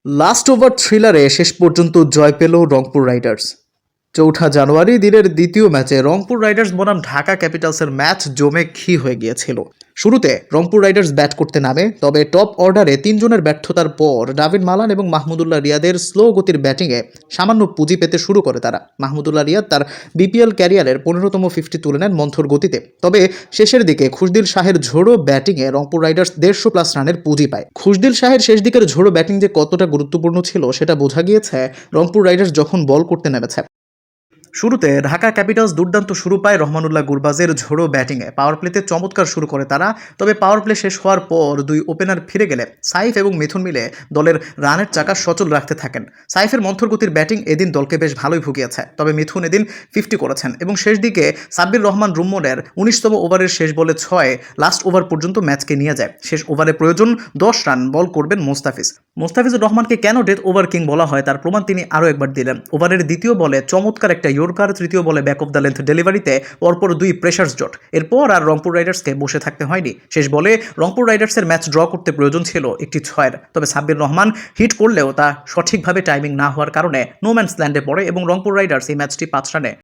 Last over থ্রিলারে শেষ পর্যন্ত জয় পেল রংপুর রাইডার্স। ৪ জানুয়ারি দিনের দ্বিতীয় ম্যাচে রংপুর রাইডার্স বনাম ঢাকা ক্যাপিটালসের ম্যাচ জমে ঘি হয়ে গিয়েছিল। শুরুতে রংপুর রাইডার্স ব্যাট করতে নামে, তবে টপ অর্ডারে ৩ জনের ব্যর্থতার পর ডাভিড মালান এবং মাহমুদুল্লাহ রিয়াদের স্লো গতির ব্যাটিংয়ে সামান্য পুঁজি পেতে শুরু করে তারা। মাহমুদুল্লাহ রিয়াদ তার বিপিএল ক্যারিয়ারের ১৫তম 50 তুলে নেন মন্থর গতিতে। তবে শেষের দিকে খুশদিল শাহের ঝোড়ো ব্যাটিংয়ে রংপুর রাইডার্স ১৫০+ রানের পুঁজি পায়। খুশদিল শাহের শেষ দিকের ঝোড়ো ব্যাটিং যে কতটা গুরুত্বপূর্ণ ছিল সেটা বোঝা গিয়েছে রংপুর রাইডার্স যখন বল করতে নেমেছে। শুরুতে ঢাকা ক্যাপিটালস দুর্দান্ত শুরু পায় রহমানুল্লাহ গুরবাজের ঝোড়ো ব্যাটিংয়ে। পাওয়ার প্লেতে চমৎকার শুরু করে তারা, তবে পাওয়ার প্লে শেষ হওয়ার পর দুই ওপেনার ফিরে গেলে সাইফ এবং মিথুন মিলে দলের রানের চাকা সচল রাখতে থাকেন। সাইফের মন্থর গতির ব্যাটিং এদিন দলকে বেশ ভালোই ভুগিয়েছে, তবে মিথুন এদিন 50 করেছেন এবং শেষ দিকে সাব্বির রহমান রুম্মনের ১৯তম ওভারের শেষ বলে ৬ লাস্ট ওভার পর্যন্ত ম্যাচকে নিয়ে যায়। শেষ ওভারে প্রয়োজন ১০ রান, বল করবেন মোস্তাফিজুর রহমানকে কেন ডেথ ওভার কিং বলা হয় তার প্রমাণ তিনি আরও একবার দিলেন। ওভারের দ্বিতীয় বলে চমৎকার একটা ইয়র্কার, তৃতীয় বলে ব্যাক অফ দ্য লেন্থ ডেলিভারিতে পরপর 2 প্রেশার জট। এরপর আর রংপুর রাইডার্সকে বসে থাকতে হয়নি। শেষ বলে রংপুর রাইডার্সের ম্যাচ ড্র করতে প্রয়োজন ছিল একটি 6-এর, তবে সাব্বির রহমান হিট করলেও তা সঠিকভাবে টাইমিং না হওয়ার কারণে নোম্যান্স ল্যান্ডে পড়ে এবং রংপুর রাইডার্স এই ম্যাচটি 5 রানে